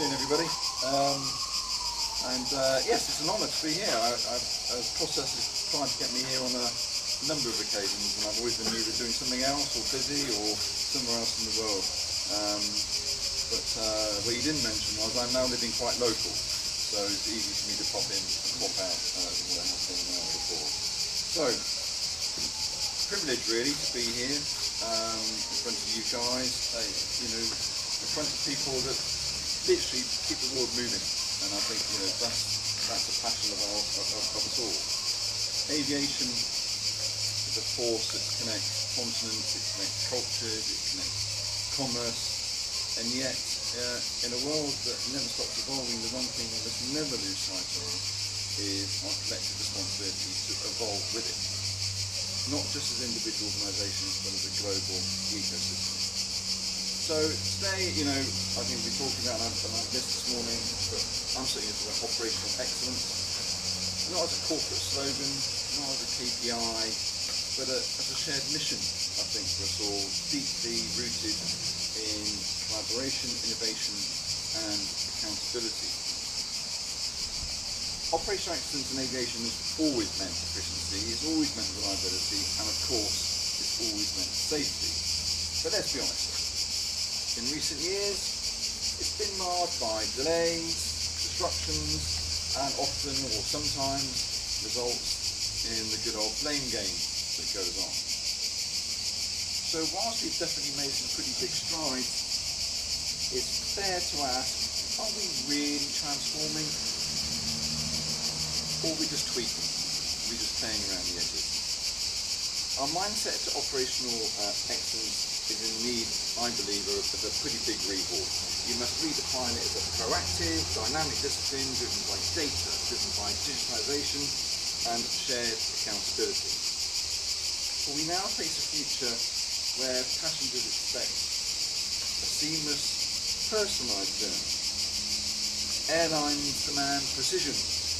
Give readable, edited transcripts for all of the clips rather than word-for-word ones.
afternoon, everybody. Yes, it's an honour to be here. Process has tried to get me here on a number of occasions, and I've always been either doing something else, or busy, or somewhere else in the world. But what you didn't mention was I'm now living quite local, so it's easy for me to pop in and pop out than what I have been before. So, privilege really to be here in front of you guys. In front of people that literally keep the world moving, and I think that's the passion of us all. Aviation is a force that connects continents, it connects cultures, it connects commerce, and yet in a world that never stops evolving, the one thing we must never lose sight of is our collective responsibility to evolve with it, not just as individual organisations but as a global ecosystem. So today, I think we're talking about, and I've this morning, but I'm saying it's about operational excellence, not as a corporate slogan, not as a KPI, but as a shared mission, I think, for us all, deeply rooted in collaboration, innovation, and accountability. Operational excellence in aviation has always meant efficiency, it's always meant reliability, and of course, it's always meant safety. But let's be honest. In recent years, it's been marred by delays, disruptions, and often, or sometimes, results in the good old blame game that goes on. So whilst we've definitely made some pretty big strides, it's fair to ask, are we really transforming? Or are we just tweaking? Are we just playing around the edges? Our mindset to operational excellence is in need, I believe, of a pretty big rehaul. You must redefine it as a proactive, dynamic discipline driven by data, driven by digitalisation and shared accountability. For we now face a future where passengers expect a seamless, personalised journey. Airlines demand precision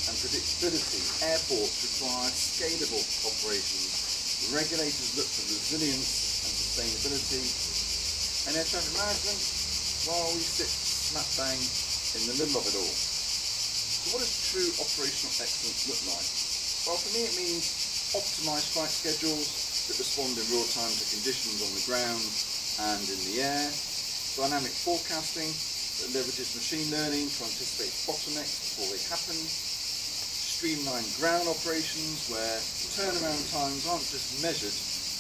and predictability. Airports require scalable operations. Regulators look for resilience and sustainability, and air traffic management, well, we sit smack bang in the middle of it all. So what does true operational excellence look like? Well, for me it means optimised flight schedules that respond in real time to conditions on the ground and in the air, dynamic forecasting that leverages machine learning to anticipate bottlenecks before they happen, streamlined ground operations where turnaround times aren't just measured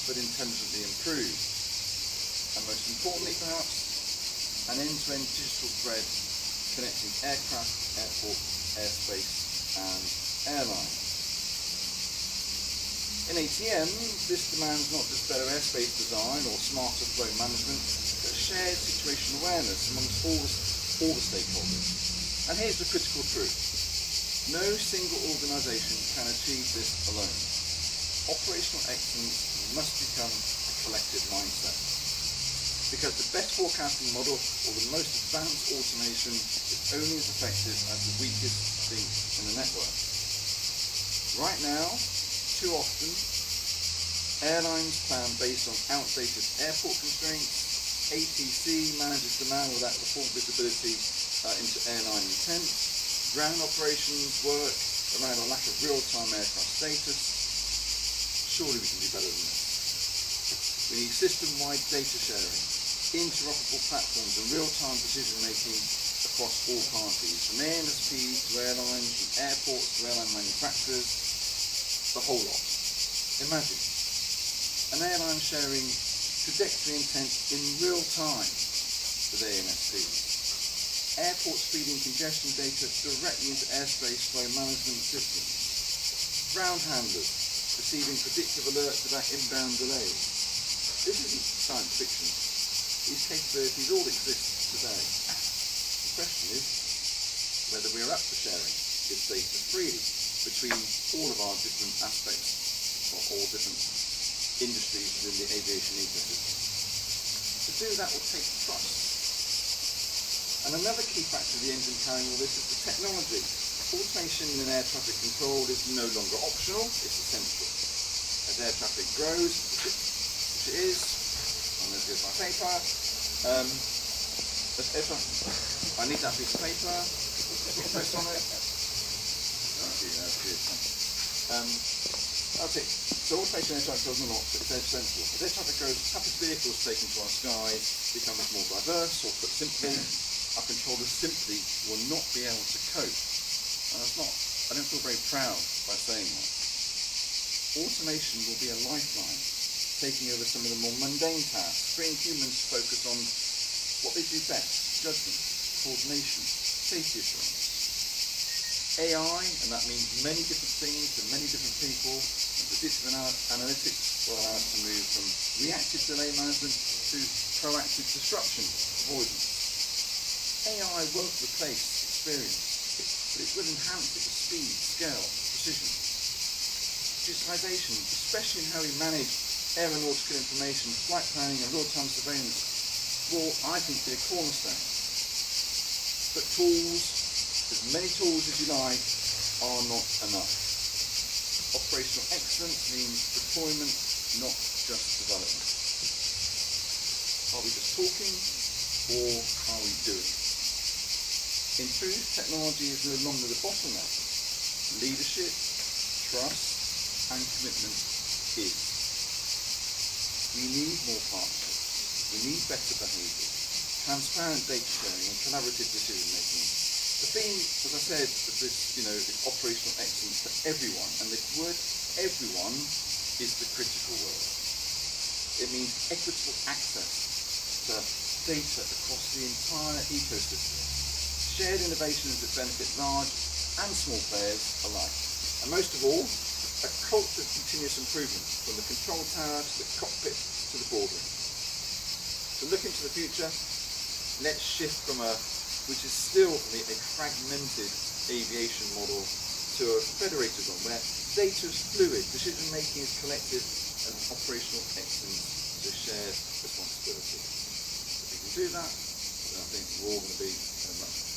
but intelligently improved. And most importantly perhaps, an end-to-end digital thread connecting aircraft, airport, airspace and airlines. In ATM, this demands not just better airspace design or smarter flow management, but shared situational awareness amongst all the stakeholders. And here's the critical truth. No single organisation can achieve this alone. Operational excellence must become a collective mindset. Because the best forecasting model or the most advanced automation is only as effective as the weakest link in the network. Right now, too often, airlines plan based on outdated airport constraints, ATC manages demand without the full visibility into airline intent, ground operations work around a lack of real-time aircraft status. Surely we can do better than this. We need system-wide data sharing, interoperable platforms and real-time decision-making across all parties, from ANSPs to airlines, from airports to airline manufacturers, the whole lot. Imagine an airline sharing trajectory intent in real time with ANSPs. Airports feeding congestion data directly into airspace flow management systems. Ground handlers receiving predictive alerts about inbound delays. This isn't science fiction. These capabilities all exist today. The question is whether we're up for sharing this data freely between all of our different aspects or all different industries within the aviation ecosystem. To do that will take trust. And another key factor of the engine carrying all this is the technology. Automation in air traffic control is no longer optional, it's essential. As air traffic grows, which it is, and there goes my paper, as air traffic I need that piece of paper. Press on it. That's good. That's it. So automation air traffic goes on lots, it's edge sensible. As air traffic grows, toughest vehicles taken to our skies become more diverse, or put simply, our controllers simply will not be able to cope. And I don't feel very proud by saying that. Automation will be a lifeline, taking over some of the more mundane tasks, freeing humans to focus on what they do best: judgment, coordination, safety assurance. AI, and that means many different things to many different people, and predictive analytics will allow us to move from reactive delay management to proactive disruption avoidance. AI won't replace experience, but it will enhance it with speed, scale, precision. Digitalisation, especially in how we manage aeronautical information, flight planning and real-time surveillance, will, I think, be a cornerstone. But tools, as many tools as you like, are not enough. Operational excellence means deployment, not just development. Are we just talking, or are we doing? In truth, technology is no longer the bottleneck. Leadership, trust, and commitment is. We need more partnerships. We need better behaviour, transparent data sharing, and collaborative decision making. The theme, as I said, of this, is operational excellence for everyone, and the word everyone is the critical word. It means equitable access to data across the entire ecosystem, shared innovations that benefit large and small players alike, and most of all, a culture of continuous improvement from the control tower to the cockpit to the boardroom. So looking to the future, let's shift from which is still for me a fragmented aviation model, to a federated one where data is fluid, decision making is collective, and operational excellence is a shared responsibility. If we can do that, then I think we're all going to be in a much